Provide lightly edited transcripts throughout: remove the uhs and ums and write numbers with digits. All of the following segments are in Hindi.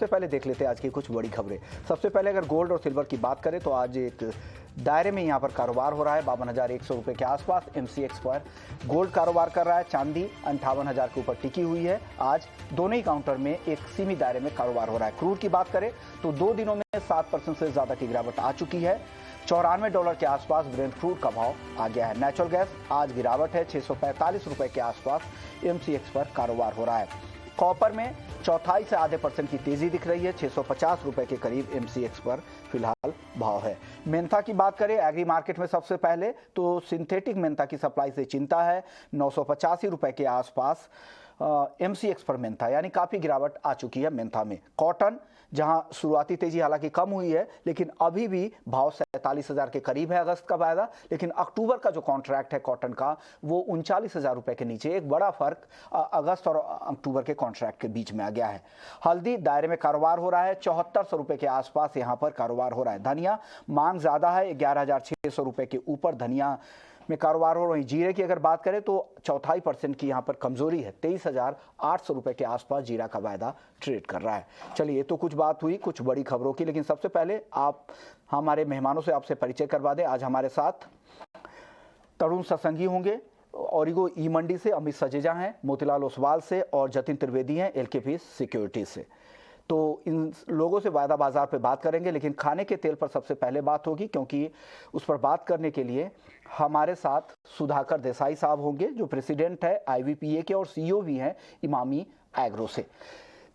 सबसे पहले देख लेते हैं आज की कुछ बड़ी खबरें। सबसे पहले अगर गोल्ड और सिल्वर की बात करें तो आज एक दायरे में यहाँ पर कारोबार हो रहा है 52,100 रुपये के आसपास एमसीएक्स पर गोल्ड कारोबार कर रहा है। चांदी 58,000 के ऊपर टिकी हुई है। आज दोनों ही काउंटर में एक सीमित दायरे में कारोबार हो रहा है। क्रूड की बात करें तो 2 दिनों में 7% से ज्यादा की गिरावट आ चुकी है। $94 के आसपास ब्रेंट क्रूड का भाव आ गया है। नेचुरल गैस आज गिरावट है 645 रुपये के आसपास एमसीएक्स पर कारोबार हो रहा है। कॉपर में 4.5 से आधे % की तेजी दिख रही है। 650 रुपए के करीब एमसीएक्स पर फिलहाल भाव है। मेंथा की बात करें एग्री मार्केट में सबसे पहले तो सिंथेटिक मेंथा की सप्लाई से चिंता है। 985 रुपए के आसपास एमसीएक्स पर मेंथा, यानी काफी गिरावट आ चुकी है मेंथा में। कॉटन जहां शुरुआती तेजी हालांकि कम हुई है लेकिन अभी भी भाव 47,000 के करीब है अगस्त का वायदा, लेकिन अक्टूबर का जो कॉन्ट्रैक्ट है कॉटन का वो 39,000 रुपए के नीचे। एक बड़ा फर्क अगस्त और अक्टूबर के कॉन्ट्रैक्ट के बीच में आ गया है। हल्दी दायरे में कारोबार हो रहा है 7400 रुपए के आसपास यहां पर कारोबार हो रहा है। धनिया मांग ज्यादा है 11,600 रुपए के ऊपर धनिया में कारोबार हो रही। जीरे की अगर बात करें तो 4.5% की यहां पर कमजोरी है। 23,800 रुपए के आसपास जीरा का वायदा ट्रेड कर रहा है। चलिए ये तो कुछ बात हुई कुछ बड़ी खबरों की, लेकिन सबसे पहले आप हमारे मेहमानों से आपसे परिचय करवा दें। आज हमारे साथ तरुण सत्संगी होंगे ओरिगो ई मंडी से, अमित सजेजा हैं मोतीलाल ओसवाल से और जतिन त्रिवेदी हैं एलकेपी सिक्योरिटी से। तो इन लोगों से वायदा बाजार पे बात करेंगे, लेकिन खाने के तेल पर सबसे पहले बात होगी क्योंकि उस पर बात करने के लिए हमारे साथ सुधाकर देसाई साहब होंगे जो प्रेसिडेंट है आईवीपीए के और सीईओ भी हैं इमामी एग्रो से।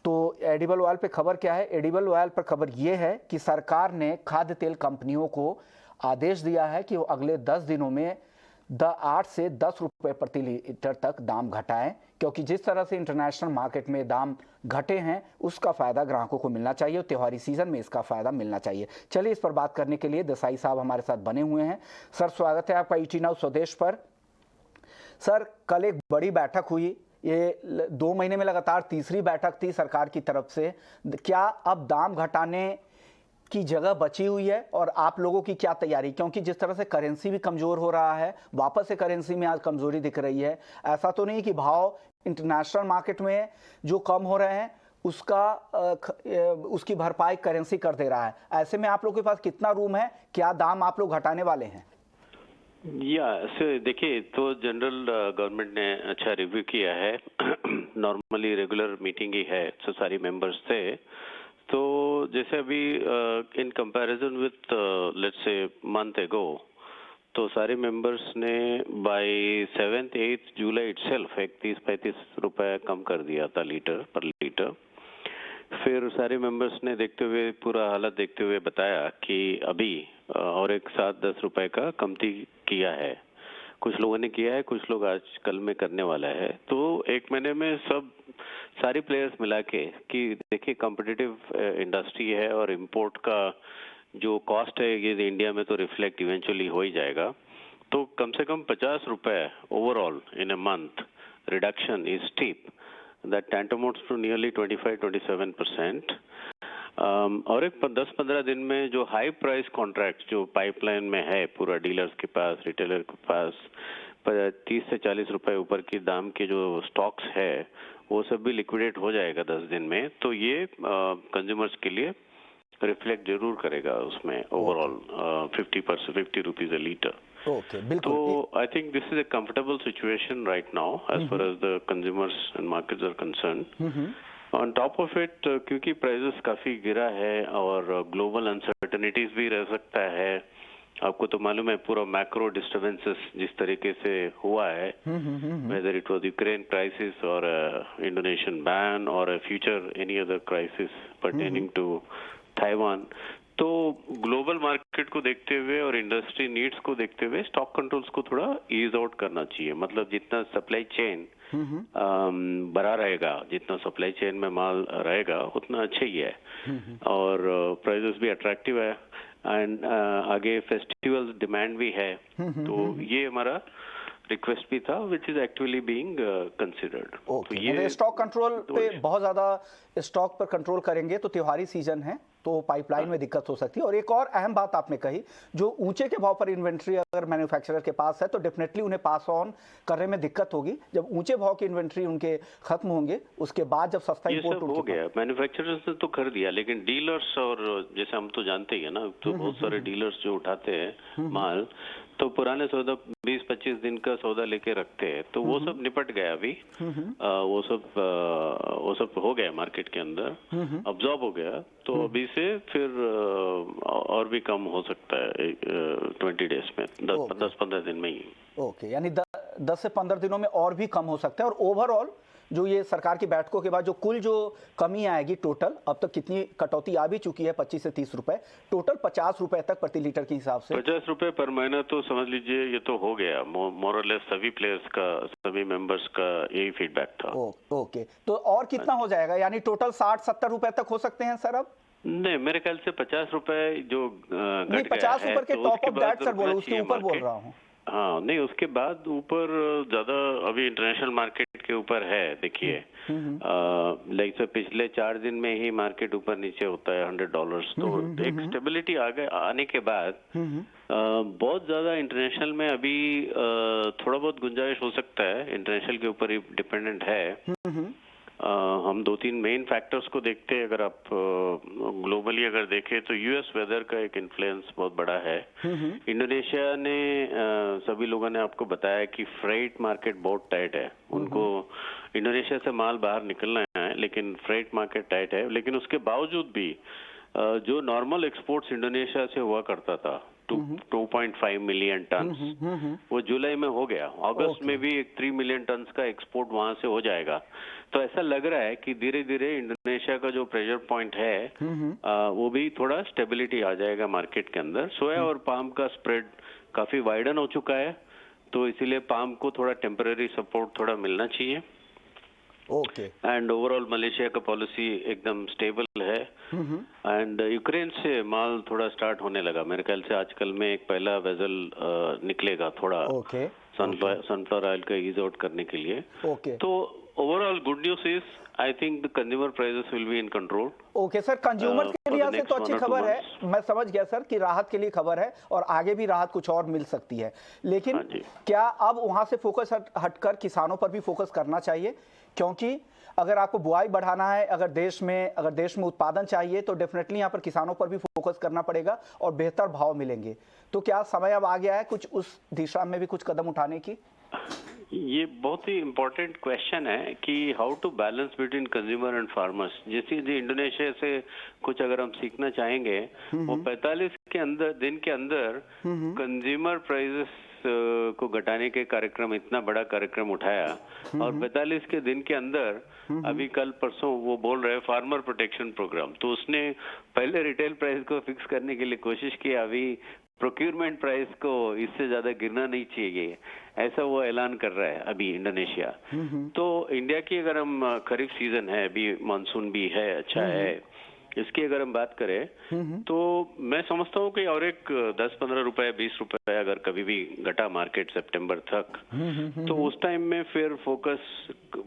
तो एडिबल ऑयल पे खबर क्या है? एडिबल ऑयल पर खबर ये है कि सरकार ने खाद्य तेल कंपनियों को आदेश दिया है कि वो अगले 10 दिनों में 8 से 10 रुपए प्रति लीटर तक दाम घटाएं, क्योंकि जिस तरह से इंटरनेशनल मार्केट में दाम घटे हैं उसका फायदा ग्राहकों को मिलना चाहिए और त्योहारी सीजन में इसका फायदा मिलना चाहिए। चलिए इस पर बात करने के लिए देसाई साहब हमारे साथ बने हुए हैं। सर स्वागत है आपका ईटी नाउ स्वदेश पर। सर कल एक बड़ी बैठक हुई, ये 2 महीने में लगातार तीसरी बैठक थी सरकार की तरफ से। क्या अब दाम घटाने की जगह बची हुई है और आप लोगों की क्या तैयारी, क्योंकि जिस तरह से करेंसी भी कमजोर हो रहा है, वापस से करेंसी में आज कमजोरी दिख रही है। ऐसा तो नहीं कि भाव इंटरनेशनल मार्केट में जो कम हो रहे हैं उसकी भरपाई करेंसी कर दे रहा है। ऐसे में आप लोगों के पास कितना रूम है, क्या दाम आप लोग घटाने वाले हैं? देखिए तो जनरल गवर्नमेंट ने अच्छा रिव्यू किया है। नॉर्मली रेगुलर मीटिंग ही है तो सारी मेंबर्स से। तो जैसे अभी in comparison with let's say month एगो, तो सारे मेंबर्स ने बाय 7-8 जुलाई इटसेल्फ 31-35 रुपए कम कर दिया था लीटर पर लीटर। फिर सारे मेंबर्स ने देखते हुए पूरा हालत देखते हुए बताया कि अभी और एक 7-10 रुपए का कमती किया है। कुछ लोगों ने किया है, कुछ लोग आज कल में करने वाला है। तो 1 महीने में सब सारी प्लेयर्स मिला के कि देखिए कॉम्पिटिटिव इंडस्ट्री है और इंपोर्ट का जो कॉस्ट है ये इंडिया में तो रिफ्लेक्ट इवेंचुअली हो ही जाएगा। तो कम से कम 50 रुपए overall in a month reduction is steep, that tantamount to nearly 25-27%। और एक 10-15 दिन में जो हाई प्राइस कॉन्ट्रैक्ट जो पाइपलाइन में है पूरा डीलर्स के पास, रिटेलर के पास 30 से 40 रुपए ऊपर की दाम के जो स्टॉक्स है वो सब भी लिक्विडेट हो जाएगा 10 दिन में। तो ये कंज्यूमर्स के लिए रिफ्लेक्ट जरूर करेगा उसमें ओवरऑल 50 रुपीज अ लीटर। बिल्कुल। तो I think this is a comfortable situation right now as far as the consumers and markets are concerned. On top of it क्योंकि प्राइसेस काफी गिरा है और ग्लोबल अनसर्टेनिटीज भी रह सकता है। आपको तो मालूम है पूरा मैक्रो डिस्टर्बेंसेस जिस तरीके से हुआ है, whether it was Ukraine crisis और इंडोनेशियन बैन और future any other crisis pertaining to Taiwan. तो ग्लोबल मार्केट को देखते हुए और इंडस्ट्री नीड्स को देखते हुए स्टॉक कंट्रोल्स को थोड़ा ईज आउट करना चाहिए। मतलब जितना सप्लाई चेन बड़ा रहेगा, जितना सप्लाई चेन में माल रहेगा उतना अच्छा ही है और प्राइसेस भी अट्रैक्टिव है एंड आगे फेस्टिवल्स डिमांड भी है। तो ये हमारा रिक्वेस्ट भी था which is actually being considered. तो ये स्टॉक कंट्रोल पे बहुत ज्यादा स्टॉक पर कंट्रोल करेंगे तो त्योहारी सीजन है तो पाइपलाइन में दिक्कत हो सकती है। और एक और अहम बात आपने कही, जो ऊंचे के भाव पर इन्वेंट्री अगर मैन्युफैक्चरर के पास है तो डेफिनेटली उन्हें पास ऑन करने में दिक्कत होगी। जब ऊंचे भाव की इन्वेंट्री उनके खत्म होंगे उसके बाद जब सस्ता ये इंपोर्ट सब हो गया, मैन्युफैक्चरर्स ने तो कर दिया, लेकिन डीलर्स और जैसे हम तो जानते ही है ना, तो बहुत सारे डीलर्स जो उठाते हैं माल, तो पुराने सौदा 20-25 दिन का सौदा लेके रखते हैं, तो वो सब निपट गया अभी। वो सब हो गया मार्केट के अंदर, अब्जॉर्ब हो गया। तो अभी से फिर और भी कम हो सकता है 20 डेज में, 10-15 दिन में ही। ओके, यानी 10 से 15 दिनों में और भी कम हो सकता है। और ओवरऑल जो ये सरकार की बैठकों के बाद जो कुल जो कमी आएगी टोटल, अब तक कितनी कटौती आ भी चुकी है 25 से 30 रुपए, टोटल 50 रुपए तक प्रति लीटर के हिसाब से 50 रुपए पर महीना, तो समझ लीजिए ये तो हो गया मोर और लेस। सभी प्लेयर्स का, सभी मेंबर्स का यही फीडबैक था। ओके, तो और कितना हो जाएगा, यानी टोटल 60-70 रुपए तक हो सकते हैं सर अब? नहीं, मेरे ख्याल से 50 रुपए जो नहीं, 50 रुपए के टॉप ऑफ दैट सर बोलो, उसके ऊपर बोल रहा हूँ। हाँ, नहीं, उसके बाद ऊपर ज्यादा अभी इंटरनेशनल मार्केट के ऊपर है। देखिए, लाइक से पिछले 4 दिन में ही मार्केट ऊपर नीचे होता है $100, तो एक स्टेबिलिटी आने के बाद बहुत ज्यादा इंटरनेशनल में अभी थोड़ा बहुत गुंजाइश हो सकता है। इंटरनेशनल के ऊपर ही डिपेंडेंट है। हम 2-3 मेन फैक्टर्स को देखते हैं। अगर आप ग्लोबली अगर देखें तो यूएस वेदर का एक इन्फ्लुएंस बहुत बड़ा है। इंडोनेशिया ने सभी लोगों ने आपको बताया कि फ्रेट मार्केट बहुत टाइट है। उनको इंडोनेशिया से माल बाहर निकलना है, लेकिन फ्रेट मार्केट टाइट है। लेकिन उसके बावजूद भी जो नॉर्मल एक्सपोर्ट्स इंडोनेशिया से हुआ करता था 2.5 मिलियन टन, वो जुलाई में हो गया। अगस्त में भी 3 मिलियन टन का एक्सपोर्ट वहां से हो जाएगा। तो ऐसा लग रहा है कि धीरे धीरे इंडोनेशिया का जो प्रेशर पॉइंट है वो भी थोड़ा स्टेबिलिटी आ जाएगा मार्केट के अंदर। सोया और पाम का स्प्रेड काफी वाइडन हो चुका है, तो इसीलिए पाम को थोड़ा टेम्पररी सपोर्ट थोड़ा मिलना चाहिए। ओके, एंड ओवरऑल मलेशिया का पॉलिसी एकदम स्टेबल है। एंड यूक्रेन से माल थोड़ा स्टार्ट होने लगा। मेरे ख्याल से आजकल में एक पहला वेजल निकलेगा थोड़ा सनफ्लावर ऑयल का ईज आउट करने के लिए। तो overall good news is I think the consumer prices will be in control. Okay sir, consumer के लिए तो अच्छी खबर है। मैं समझ गया सर कि राहत के लिए खबर है और आगे भी राहत कुछ और मिल सकती है। लेकिन क्या अब वहां से फोकस हटकर किसानों पर भी फोकस करना चाहिए? क्योंकि अगर आपको बुआई बढ़ाना है, अगर देश में उत्पादन चाहिए, तो डेफिनेटली यहाँ पर किसानों पर भी फोकस करना पड़ेगा और बेहतर भाव मिलेंगे। तो क्या समय अब आ गया है कुछ उस दिशा में भी कुछ कदम उठाने की? ये बहुत ही इम्पोर्टेंट क्वेश्चन है कि how to balance between consumer and farmers. जैसे इंडोनेशिया से कुछ अगर हम सीखना चाहेंगे, वो 45 दिन के अंदर कंज्यूमर प्राइसेस को घटाने के कार्यक्रम, इतना बड़ा कार्यक्रम उठाया, और 45 के दिन के अंदर अभी कल परसों वो बोल रहे हैं फार्मर प्रोटेक्शन प्रोग्राम। तो उसने पहले रिटेल प्राइस को फिक्स करने के लिए कोशिश की, अभी प्रोक्यूरमेंट प्राइस को इससे ज्यादा गिरना नहीं चाहिए, ऐसा वो ऐलान कर रहा है अभी इंडोनेशिया। तो इंडिया की अगर हम खरीफ सीजन है, अभी मानसून भी है, अच्छा है, इसकी अगर हम बात करें तो मैं समझता हूँ कि और एक 10-15 रुपए 20 रुपए अगर कभी भी घटा मार्केट सितंबर तक, तो उस टाइम में फिर फोकस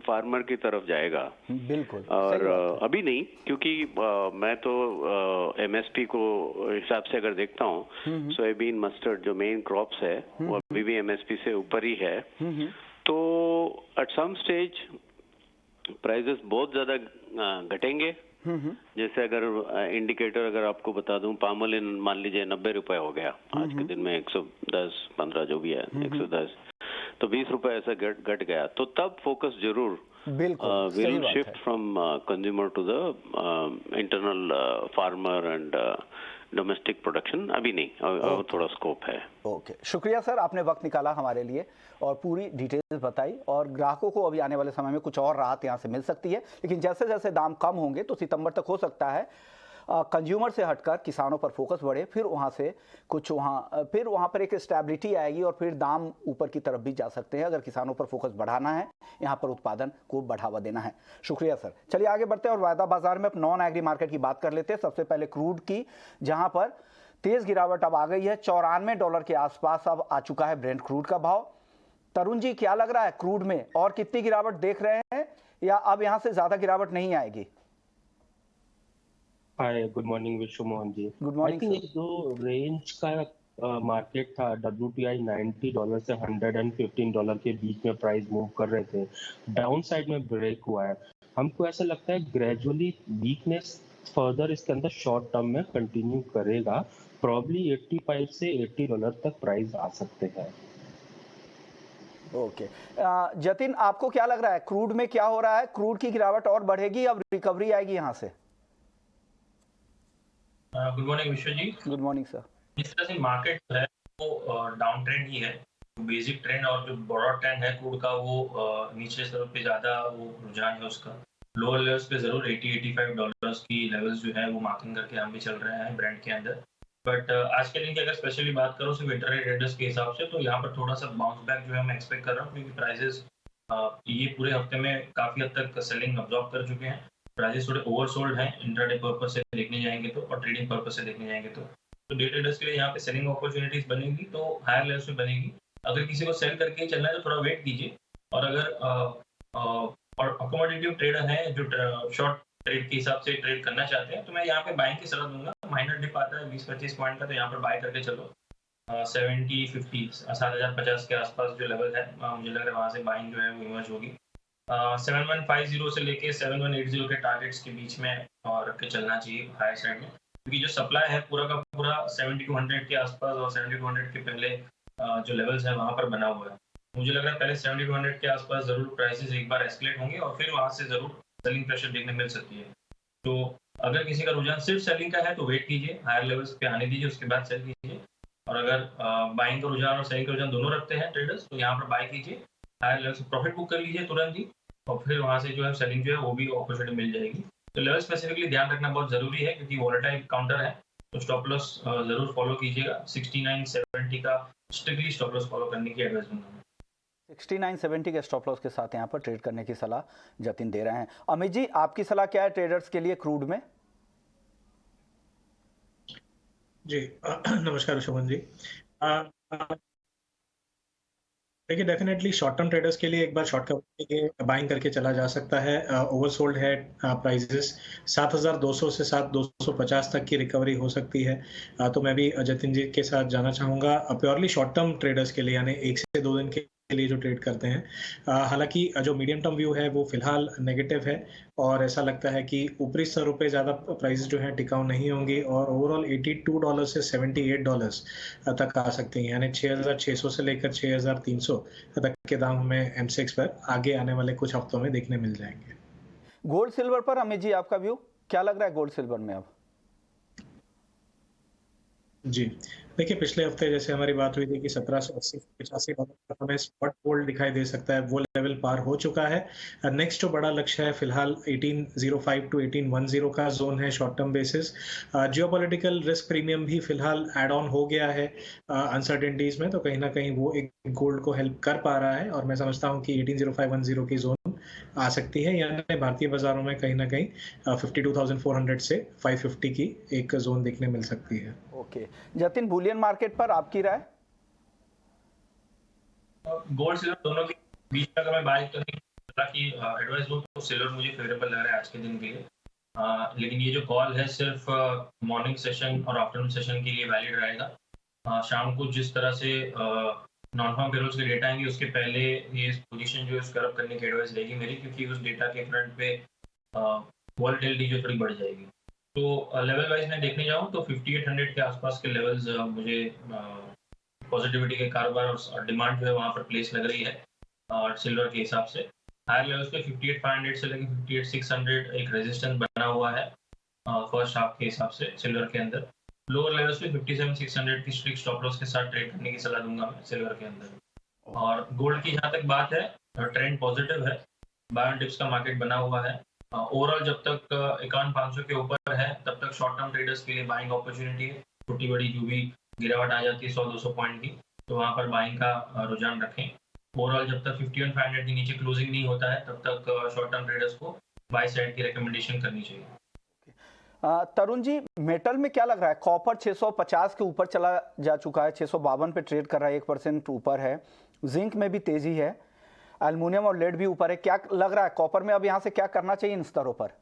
फार्मर की तरफ जाएगा। बिल्कुल। और अभी नहीं, क्योंकि मैं तो एमएसपी को हिसाब से अगर देखता हूँ, सोयाबीन, मस्टर्ड जो मेन क्रॉप्स है वो अभी भी एमएसपी से ऊपर ही है। तो एट सम स्टेज प्राइसेस बहुत ज्यादा घटेंगे। जैसे अगर इंडिकेटर अगर आपको बता दूं, पाम ऑयल मान लीजिए 90 रुपए हो गया आज के दिन में, 110-15 जो भी है, 110, तो 20 रुपए ऐसा घट गया, तो तब फोकस जरूर will shift from consumer to the internal farmer and domestic production. अभी नहीं, और थोड़ा स्कोप है। ओके, शुक्रिया सर, आपने वक्त निकाला हमारे लिए और पूरी डिटेल्स बताई। और ग्राहकों को अभी आने वाले समय में कुछ और राहत यहाँ से मिल सकती है, लेकिन जैसे जैसे दाम कम होंगे तो सितंबर तक हो सकता है कंज्यूमर से हटकर किसानों पर फोकस बढ़े, फिर वहाँ पर एक स्टेबिलिटी आएगी और फिर दाम ऊपर की तरफ भी जा सकते हैं अगर किसानों पर फोकस बढ़ाना है, यहाँ पर उत्पादन को बढ़ावा देना है। शुक्रिया सर। चलिए आगे बढ़ते हैं और वायदा बाजार में नॉन एग्री मार्केट की बात कर लेते हैं। सबसे पहले क्रूड की, जहाँ पर तेज गिरावट अब आ गई है, $94 के आसपास अब आ चुका है ब्रेंट क्रूड का भाव। तरुण जी, क्या लग रहा है क्रूड में और कितनी गिरावट देख रहे हैं, या अब यहाँ से ज्यादा गिरावट नहीं आएगी? हाय, good morning Vishwa Mohan ji. Good I morning think sir. एक जो रेंज का मार्केट था, WTI $90 से $115 के बीच में प्राइस मूव कर रहे थे, डाउन साइड में ब्रेक हुआ है। हमको ऐसा लगता है ग्रेजुअली वीकनेस फर्दर इसके अंदर शॉर्ट टर्म में कंटिन्यू करेगा। प्रॉब्ली 85 से $80 तक प्राइस आ सकते हैं। ओके जतिन, आपको क्या लग रहा है क्रूड में क्या हो रहा है? क्रूड की गिरावट और बढ़ेगी, अब रिकवरी आएगी यहाँ से? गुड मॉर्निंग विश्व जी। Good morning sir. जिस तरह से मार्केट है वो डाउन ट्रेंड ही है। बेसिक ट्रेंड और जो ब्रॉड ट्रेंड है क्रूड का वो नीचे स्तर पे ज्यादा वो रुझान है उसका। लोअर लेवल्स पे जरूर $80-85 की लेवल्स जो है वो मार्किंग करके हम भी चल रहे हैं ब्रांड के अंदर। बट आज के दिन की अगर स्पेशली बात करूँ सिर्फ इंटरडे ट्रेडर्स के हिसाब से, तो यहाँ पर थोड़ा सा बाउंस बैक जो है मैं एक्सपेक्ट कर रहा हूँ, क्योंकि प्राइसेस ये पूरे हफ्ते में काफी हद तक सेलिंग अब्जॉर्ब कर चुके हैं। प्राइसेस थोड़े ओवरसोल्ड हैं इंट्राडे पर्पस से देखने जाएंगे तो, और ट्रेडिंग पर्पस से देखने जाएंगे तो डे ट्रेडर्स के लिए यहाँ पे सेलिंग अपॉर्चुनिटीज बनेगी तो हायर लेवल्स पे बनेगी। अगर किसी को सेल करके चलना है तो थोड़ा वेट कीजिए। और अगर और अकोमोडेटिव ट्रेडर हैं जो शॉर्ट ट्रेड के हिसाब से ट्रेड करना चाहते हैं, तो मैं यहाँ पे बाइंग की सलाह दूंगा। माइनर डिप आता है 20-25 पॉइंट का, तो यहाँ पर बाय करके चलो। 70-50 7,050 के आसपास जो लेवल है, मुझे लग रहा है वहाँ से बाइंग जो है वो इमर्ज होगी। 7150 से लेके 7180 के टारगेट्स के बीच में रख के चलना चाहिए हायर साइड में, क्योंकि जो सप्लाई है पूरा का पूरा 70-100 के आसपास और 70-100 के पहले जो लेवल्स है वहां पर बना हुआ है। मुझे लग रहा है पहले 70-100 के आसपास जरूर प्राइसेस एक बार एस्केलेट होंगे और फिर वहां से जरूर सेलिंग प्रेशर देखने मिल सकती है। तो अगर किसी का रुझान सिर्फ सेलिंग का है तो वेट कीजिए, हायर लेवल्स पे आने दीजिए, उसके बाद सेल कीजिए। और अगर बाइंग का रुझान और सेलिंग का रुझान दोनों रखते हैं ट्रेडर्स, तो यहाँ पर बाय कीजिए, हायर लेवल्स प्रॉफिट बुक कर लीजिए तुरंत ही, और फिर वहां से जो है सेलिंग जो है वो भी अपॉर्चुनिटी मिल जाएगी। तो लेवल स्पेसिफिकली ध्यान रखना बहुत जरूरी है, क्योंकि वॉलेटाइल काउंटर है, तो स्टॉप लॉस जरूर फॉलो कीजिएगा। 6970 का स्ट्रिक्टली स्टॉप लॉस फॉलो करने की एडवाइस दूंगा। 6970 के स्टॉप लॉस के साथ यहाँ पर ट्रेड करने की सलाह जतिन दे रहे हैं। अमित जी, आपकी सलाह क्या है ट्रेडर्स के लिए क्रूड में? जी नमस्कार शोभन जी। देखिए डेफिनेटली शॉर्ट टर्म ट्रेडर्स के लिए एक बार शॉर्ट कवर के बाइंग करके चला जा सकता है। ओवरसोल्ड है प्राइसेस 7200 से 7250 तक की रिकवरी हो सकती है। तो मैं भी जतिन जी के साथ जाना चाहूँगा प्योरली शॉर्ट टर्म ट्रेडर्स के लिए, यानी 1 से 2 दिन के लिए जो ट्रेड करते हैं। हालांकि जो मीडियम टर्म व्यू है वो फिलहाल नेगेटिव है, और ऐसा लगता है कि ऊपरी स्तरों पे ज़्यादा प्राइसेस जो है टिकाऊ नहीं होंगी, और ओवरऑल $82 से $78 तक आ सकती हैं, यानी 6,600 से लेकर 6,300 तक के दाम हमें एमसेक्स पर आगे आने वाले कुछ हफ्तों में देखने मिल जाएंगे। गोल्ड सिल्वर पर अमित जी आपका व्यू क्या लग रहा है गोल्ड सिल्वर में अब? जी देखिए, पिछले हफ्ते जैसे हमारी बात हुई थी कि 1780-85 तक हमें स्पॉट गोल्ड दिखाई दे सकता है, वो लेवल पार हो चुका है। नेक्स्ट जो बड़ा लक्ष्य है फिलहाल 1805 टू 1810 का जोन है short term basis. Geopolitical risk premium भी फिलहाल एड ऑन हो गया है अनसर्टेनिटीज में, तो कहीं ना कहीं वो एक गोल्ड को हेल्प कर पा रहा है, और मैं समझता हूँ कि 180510 की जोन आ सकती है, यानी भारतीय बाजारों में कहीं ना कहीं 52,400 से 550 की एक जोन देखने मिल सकती है। ओके जतिन, बुलियन मार्केट पर आपकी राय? गोल्ड सिल्वर दोनों के बीच में अगर मैं बाय करने की एडवाइस दूं तो सिल्वर मुझे फेवरेबल लग रहा है आज के दिन के लिए। लेकिन ये जो कॉल है सिर्फ मॉर्निंग सेशन और आफ्टरनून सेशन के लिए वैलिड रहेगा। शाम को जिस तरह से नॉन फार्म पेरोल्स के डेटा आएंगे उसके पहले ये पोजीशन जो है उसको करप करने की एडवाइस रहेगी मेरी, क्योंकि उस डेटा के फ्रंट पे वॉलेटिलिटी जो थोड़ी बढ़ जाएगी। तो लेवल वाइज मैं देखने जाऊँ तो 5800 के आसपास के लेवल्स मुझे पॉजिटिविटी के कारोबार और डिमांड जो है वहाँ पर प्लेस लग रही है और सिल्वर के हिसाब से। हायर लेवल्स पे 58,500 से लेकर 58,600 एक रेजिस्टेंस बना हुआ है फर्स्ट हाफ के हिसाब से सिल्वर के अंदर। लोअर लेवल्स पे 57,600 की स्ट्रिक्ट स्टॉप लॉस के साथ ट्रेड करने की सलाह दूंगा मैं सिल्वर के अंदर। और गोल्ड की जहाँ तक बात है, ट्रेंड पॉजिटिव है, बाय ऑन डिप्स का मार्केट बना हुआ है। ओवरऑल जब तक 51,500 के ऊपर है तब तक शॉर्ट टर्म ट्रेडर्स के लिए बाइंग अपॉर्चुनिटी है। छोटी बड़ी जो भी गिरावट आ जाती है 100-200 पॉइंट की, तो वहां पर बाइंग का रुझान रखें। ओवरऑल जब तक 51,500 के नीचे क्लोजिंग नहीं होता है तब तक शॉर्ट टर्म ट्रेडर्स को बाय साइड की रिकमेंडेशन करनी चाहिए। तरुण जी, मेटल में क्या लग रहा है? कॉपर 650 के ऊपर चला जा चुका है, 652 पे ट्रेड कर रहा है, 1% ऊपर है। जिंक में भी तेजी है, एल्युमिनियम और लेड भी ऊपर है। क्या लग रहा है कॉपर में अब यहाँ से क्या करना चाहिए इन स्तरों पर?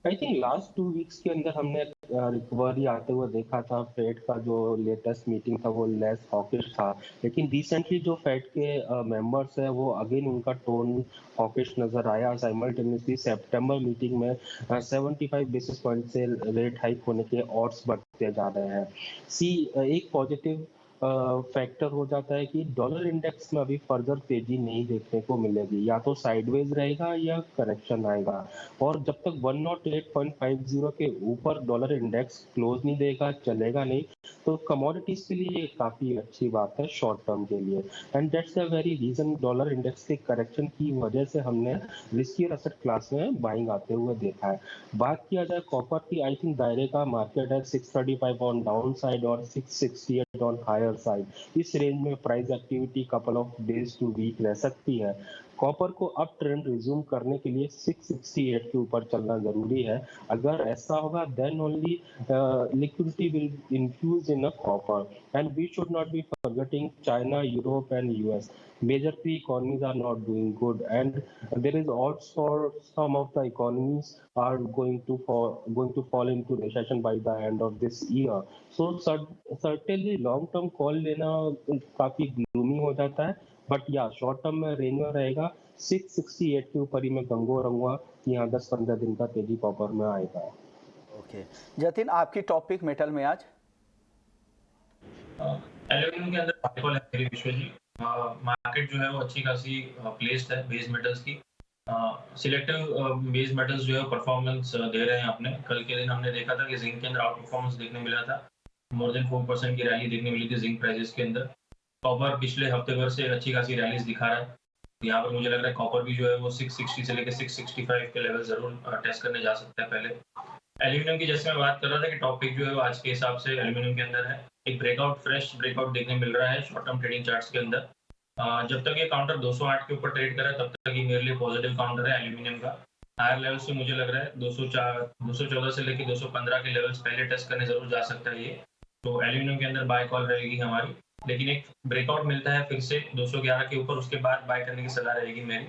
आई थिंक लास्ट 2 वीक्स के अंदर हमने रिकवरी आते हुए देखा था। फेड का जो लेटेस्ट मीटिंग था वो लेस हॉकिश था, लेकिन रिसेंटली जो फेड के मेंबर्स है वो अगेन उनका टोन हॉकिश नजर आया। साइमल्टेनियसली सितंबर मीटिंग में 75 बेसिस पॉइंट से रेट हाइक होने के ऑड्स बढ़ते जा रहे हैं। एक पॉजिटिव फैक्टर हो जाता है कि डॉलर इंडेक्स में अभी फर्दर तेजी नहीं देखने को मिलेगी, या तो साइडवेज रहेगा या करेक्शन आएगा। और जब तक 108.50 के ऊपर डॉलर इंडेक्स क्लोज नहीं देगा, चलेगा नहीं, तो कमोडिटीज के लिए ये काफी अच्छी बात है शॉर्ट टर्म के लिए। And that's the very reason dollar index के करेक्शन की वजह से हमने रिस्कियर एसेट क्लास में बाइंग आते हुए देखा है। बात किया जाए कॉपर की, आई थिंक दायरे का मार्केट है 635 ऑन डाउन साइड और 668 ऑन हायर साइड। इस रेंज में price activity couple of days to week रह सकती है। कॉपर को अप ट्रेंड रिज्यूम करने के लिए 668 के ऊपर चलना जरूरी है। अगर ऐसा होगा then only liquidity will infuse in a copper. And we should not be forgetting China, Europe and US. Major three economies are not doing good, and there is also some of the economies are going to fall into recession by the end of this year. So certainly long term call लेना काफी gloomy हो जाता है, बट या शॉर्ट टर्म में रेंज में रहेगा 668 के ऊपर ही मैं गंगो रहूंगा। यहाँ 10-15 दिन का तेजी कॉपर में आएगा। ओके जतिन, आपकी टॉपिक मेटल में आज एल्यूमिनियम के अंदर बाइकॉल है मेरी विश्व जी। मार्केट जो है वो अच्छी खासी प्लेस्ड है बेस मेटल्स की। सिलेक्टिव बेस मेटल्स जो है परफॉर्मेंस दे रहे हैं अपने। कल के दिन हमने देखा था कि जिंक के अंदर आउट परफॉर्मेंस देखने मिला था, मोर देन 4% की रैली देखने मिली थी जिंक प्राइसेस के अंदर। कॉपर पिछले हफ्ते भर से अच्छी खासी रैलीज दिखा रहा है। यहाँ पर मुझे लग रहा है कॉपर भी जो है वो 660 से लेकर 665 के लेवल जरूर टेस्ट करने जा सकता है पहले। एल्यूमिनियम की जैसे मैं बात कर रहा था कि टॉपिक जो है वो आज के हिसाब से एल्यूमिनियम के अंदर है। एक ब्रेकआउट, फ्रेश ब्रेकआउट देखने मिल रहा है शॉर्ट टर्म ट्रेडिंग चार्ट्स के अंदर। जब तक ये काउंटर 208 के ऊपर ट्रेड कर रहा है तब तक ये मेरे लिए पॉजिटिव काउंटर है एल्यूमिनियम का। हायर लेवल से मुझे लग रहा है 214 से लेकर 215 के लेवल्स पहले टेस्ट करने जरूर जा सकता है ये। तो एल्यूमिनियम के अंदर बाय कॉल रहेगी हमारी, लेकिन एक ब्रेकआउट मिलता है फिर से 211 के ऊपर, उसके बाद बाय करने की सलाह रहेगी मेरी,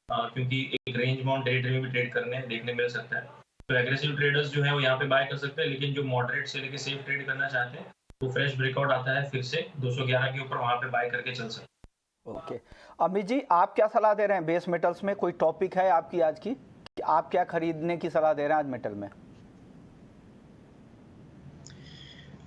क्योंकि एक रेंज बाउंड टेरिटरी में भी ट्रेड करने देखने मिल सकता है। तो एग्रेसिव ट्रेडर्स जो है वो यहाँ पे बाय कर सकते हैं, लेकिन जो मॉडरेट से लेके सेफ ट्रेड करना चाहते हैं तो फ्रेश ब्रेकआउट आता है फिर से 211 के ऊपर, वहां पे बाय करके चल सकते हैं। ओके अमित जी, आप क्या सलाह दे रहे हैं बेस मेटल्स में? कोई टॉपिक है आपकी आज की कि आप क्या खरीदने की सलाह दे रहे हैं आज मेटल में?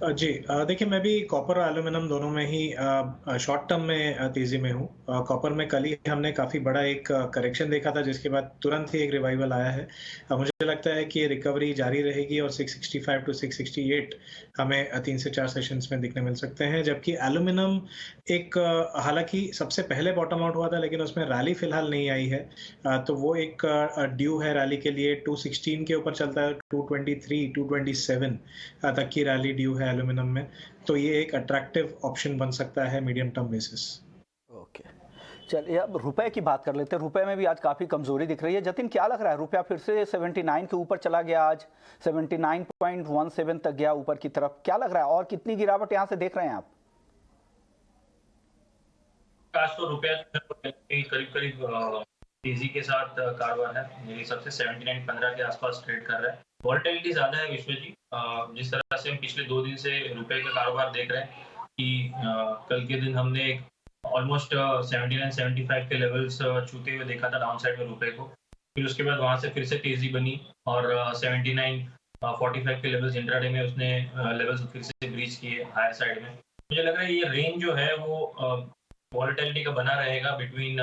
जी देखिए, मैं भी कॉपर और एल्यूमिनियम दोनों में ही शॉर्ट टर्म में तेजी में हूँ। कॉपर में कल ही हमने काफ़ी बड़ा एक करेक्शन देखा था, जिसके बाद तुरंत ही एक रिवाइवल आया है। मुझे लगता है कि ये रिकवरी जारी रहेगी और 665 टू 668 हमें 3 से 4 सेशंस में दिखने मिल सकते हैं। जबकि एल्यूमिनियम एक हालांकि सबसे पहले बॉटम आउट हुआ था, लेकिन उसमें रैली फिलहाल नहीं आई है। तो वो एक ड्यू है रैली के लिए। 216 के ऊपर चलता है, 223, 227 तक की रैली ड्यू है एल्यूमिनियम में। तो ये एक अट्रैक्टिव ऑप्शन बन सकता है मीडियम टर्म बेसिस। ओके चलिए, अब रुपए की बात कर लेते हैं। रुपए में भी आज काफ़ी कमजोरी दिख रही है। जतिन, क्या लग रहा है, रुपया फिर से 79 के ऊपर चला गया, आज 79.17 तक गया ऊपर की तरफ। क्या लग रहा है और कितनी गिरावट यहाँ से देख रहे हैं आप? आज तो रुपया करीब तेजी के साथ कारोबार है। मेरे हिसाब से 79.15 के आसपास ट्रेड कर रहा है। वॉलेटिलिटी ज्यादा है विश्व जी। जिस तरह से हम पिछले 2 दिन से रुपए का कारोबार देख रहे हैं कि कल के दिन हमने ऑलमोस्ट 79-75 के लेवल्स छूते हुए देखा था डाउन साइड में रुपए को। फिर उसके बाद वहां से फिर से तेजी बनी और 79-45 के लेवल्स इंट्राडे में उसने लेवल्स फिर से ब्रीच किए हायर साइड में। मुझे लग रहा है ये रेंज जो है वो वॉलेटिलिटी का बना रहेगा बिटवीन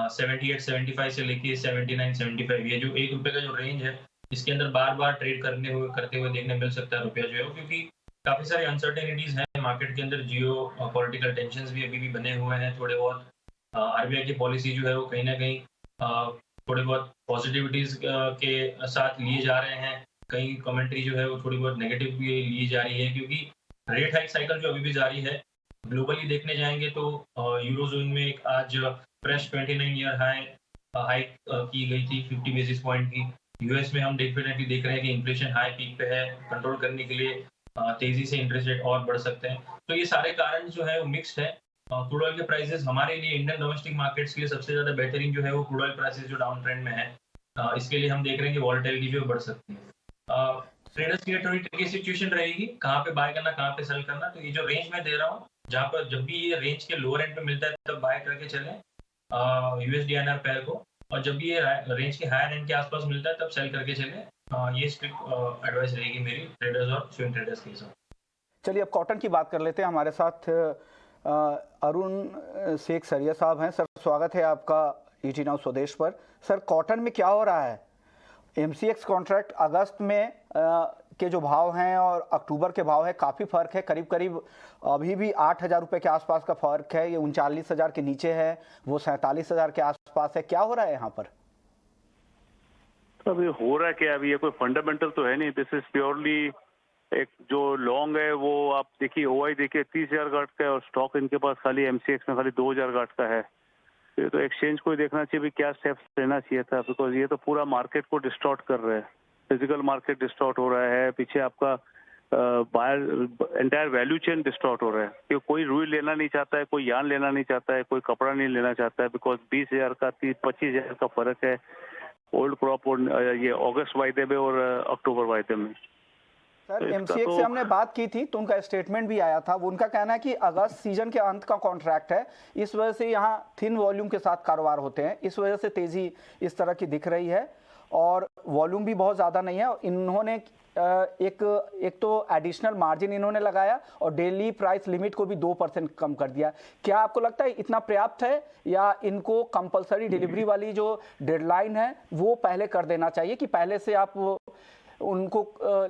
78-75 से लेके 79-75। ये जो ₹1 का जो रेंज है, इसके अंदर बार बार ट्रेड करते हुए देखने मिल सकता है रुपया जो है, क्योंकि काफी सारी अनसर्टेनिटीज हैं मार्केट के अंदर। जियो पॉलिटिकल टेंशंस भी अभी भी बने हुए हैं थोड़े बहुत। आरबीआई की पॉलिसी जो है वो कहीं ना कहीं थोड़े बहुत पॉजिटिविटीज के साथ लिए जा रहे हैं। कहीं कमेंट्री जो है वो थोड़ी बहुत नेगेटिव भी ली जा रही है, क्योंकि रेट हाइक साइकिल जो अभी भी जारी है। ग्लोबली देखने जाएंगे तो यूरोजोन में एक आज फ्रेश 29 ईयर हाइक की गई थी 50 बेसिस पॉइंट की। यूएस में हम डेफिनेटली देख रहे हैं कि इन्फ्लेशन हाई पीक पे है। कंट्रोल करने के लिए तेजी से इंटरेस्ट रेट और बढ़ सकते हैं। तो ये सारे कारण जो है वो मिक्स्ड है। क्रूड ऑयल के प्राइसेस हमारे लिए, इंडियन डोमेस्टिक मार्केट्स के लिए सबसे ज्यादा बेहतरीन जो है वो क्रूड ऑयल प्राइसेस जो डाउन ट्रेंड में है। इसके लिए हम देख रहे हैं कि वॉलेटिलिटी जो बढ़ सकती है। ट्रेडर्स के लिए थोड़ी ट्रिकी सिचुएशन रहेगी, कहाँ पे बाय करना, कहाँ पे सेल करना। तो ये जो रेंज मैं दे रहा हूँ, जहाँ पर जब भी ये रेंज के लोअर एंड पे मिलता है तब बाय करके चलें USD INR पेयर को, और जब भी ये रेंज के हायर एंड के आसपास मिलता है तब सेल करके चलें। ये स्ट्रिक्ट एडवाइस रहेगी मेरी ट्रेडर्स और स्विंग ट्रेडर्स के हिसाब। चलिए अब कॉटन की बात कर लेते हैं। हमारे साथ अरुण शेख सरिया साहब हैं। सर स्वागत है आपका ET नाउ स्वदेश पर। सर कॉटन में क्या हो रहा है? MCX कॉन्ट्रैक्ट अगस्त में के जो भाव हैं और अक्टूबर के भाव है काफ़ी फ़र्क है, करीब करीब अभी भी 8,000 रुपये के आसपास का फ़र्क है। ये 39,000 के नीचे है, वो 47,000 के आसपास है। क्या हो रहा है यहाँ पर? अभी हो रहा है क्या? अभी ये कोई फंडामेंटल तो है नहीं। दिस इज प्योरली एक जो लॉन्ग है वो आप देखिए, OI देखिए 30,000 गार्ड का है और स्टॉक इनके पास खाली MCX में खाली 2,000 गार्ड का है। तो एक्सचेंज को देखना चाहिए भी क्या स्टेप्स लेना चाहिए था, बिकॉज ये तो पूरा मार्केट को डिस्टॉर्ट कर रहा है। फिजिकल मार्केट डिस्टॉर्ट हो रहा है, पीछे आपका buyer entire value chain distort हो रहा है कि कोई रुई लेना नहीं चाहता है, कोई यान लेना नहीं चाहता है, कोई कपड़ा नहीं लेना चाहता है, बिकॉज 20,000 का 25,000 का फर्क है ओल्ड क्रॉप और ये अगस्त वायदे में और अक्टूबर वायदे में। सर MCX से हमने बात की थी तो उनका स्टेटमेंट भी आया था। वो उनका कहना है कि अगस्त सीजन के अंत का कॉन्ट्रैक्ट है, इस वजह से यहाँ थिन वॉल्यूम के साथ कारोबार होते हैं, इस वजह से तेजी इस तरह की दिख रही है और वॉल्यूम भी बहुत ज़्यादा नहीं है। इन्होंने एक तो एडिशनल मार्जिन इन्होंने लगाया और डेली प्राइस लिमिट को भी 2% कम कर दिया। क्या आपको लगता है इतना पर्याप्त है या इनको कंपलसरी डिलीवरी वाली जो डेडलाइन है वो पहले कर देना चाहिए कि पहले से आप उनको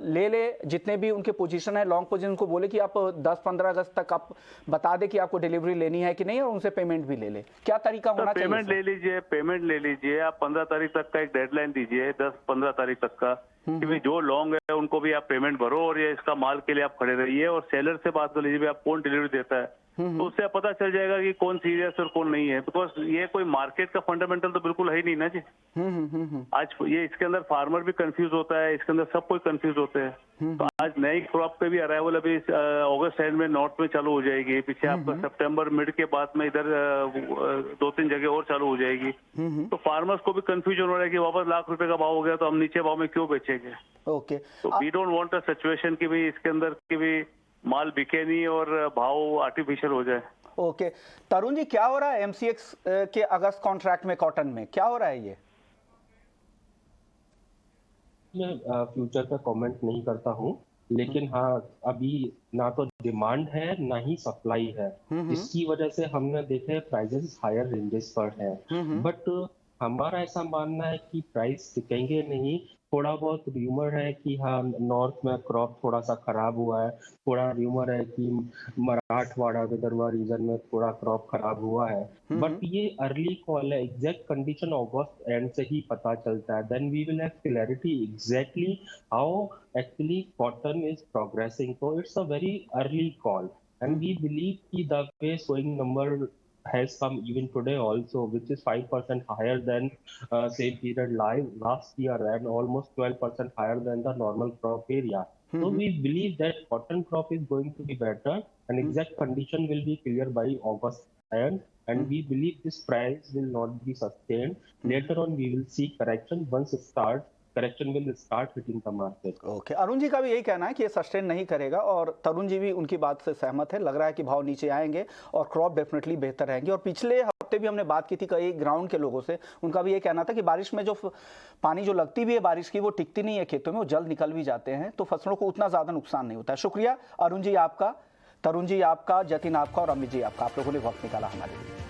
ले जितने भी उनके पोजीशन है लॉन्ग पोजीशन को बोले कि आप 10-15 अगस्त तक आप बता दे कि आपको डिलीवरी लेनी है कि नहीं और उनसे पेमेंट भी ले क्या तरीका होना चाहिए? पेमेंट ले लीजिए आप 15 तारीख तक का एक डेडलाइन दीजिए, 10-15 तारीख तक का कि भाई जो लॉन्ग है उनको भी आप पेमेंट भरो और ये इसका माल के लिए आप खड़े रहिए और सेलर से बात कर लीजिए भी आप कौन डिलीवरी देता है, तो उससे पता चल जाएगा कि कौन सीरियस और कौन नहीं है। बिकॉज ये कोई मार्केट का फंडामेंटल तो बिल्कुल है ही नहीं ना जी। आज ये इसके अंदर फार्मर भी कंफ्यूज होता है, इसके अंदर सब कोई कंफ्यूज होते हैं। तो आज नई क्रॉप पे भी अराइवल अभी अगस्त एंड में नॉर्थ में चालू हो जाएगी, पीछे आपका सितंबर मिड के बाद में इधर 2-3 जगह और चालू हो जाएगी। तो फार्मर्स को भी कंफ्यूजन हो रहा है कि वापस लाख रुपए का भाव हो गया तो हम नीचे भाव में क्यों बेचेंगे। ओके, तो we don't want a situation कि भाई इसके अंदर कि भी माल बिके नहीं और भाव आर्टिफिशियल हो जाए। ओके तरुण जी, क्या हो रहा है MCX के अगस्त कॉन्ट्रैक्ट में कॉटन में क्या हो रहा है? ये मैं फ्यूचर का कमेंट नहीं करता हूँ, लेकिन हाँ अभी ना तो डिमांड है ना ही सप्लाई है, इसकी वजह से हमने देखे प्राइसेस हायर रेंजेस पर है। बट हमारा ऐसा मानना है कि प्राइस टिकेंगे नहीं। थोड़ा बहुत र्यूमर है कि हाँ नॉर्थ में क्रॉप थोड़ा सा खराब हुआ है, थोड़ा र्यूमर है कि मराठवाड़ा विदर्भा रीजन में थोड़ा क्रॉप खराब हुआ है, बट ये अर्ली कॉल है। एग्जैक्ट कंडीशन अगस्त एंड से ही पता चलता है, then we will have clarity exactly how actually cotton is progressing. So it's a very early call and we believe कि the way sowing number has come even today also, which is 5% higher than same period last year and almost 12% higher than the normal crop area. So we believe that cotton crop is going to be better and exact condition will be clear by August and we believe this price will not be sustained. Later on we will see correction once it starts. Correction will start hitting the market. Okay, Arun ji का भी यही कहना है कि ये सस्टेन नहीं करेगा और तरुण जी भी उनकी बात से सहमत है। लग रहा है कि भाव नीचे आएंगे और क्रॉप डेफिनेटली बेहतर रहेंगे। और पिछले हफ्ते भी हमने बात की थी कई ग्राउंड के लोगों से, उनका भी ये कहना था कि बारिश में जो पानी जो लगती भी है बारिश की वो टिकती नहीं है खेतों में, वो जल्द निकल भी जाते हैं, तो फसलों को उतना ज़्यादा नुकसान नहीं होता है। शुक्रिया अरुण जी आपका, तरुण जी आपका, जतिन आपका और अमित जी आपका, आप लोगों ने वक्त निकाला हमारे लिए।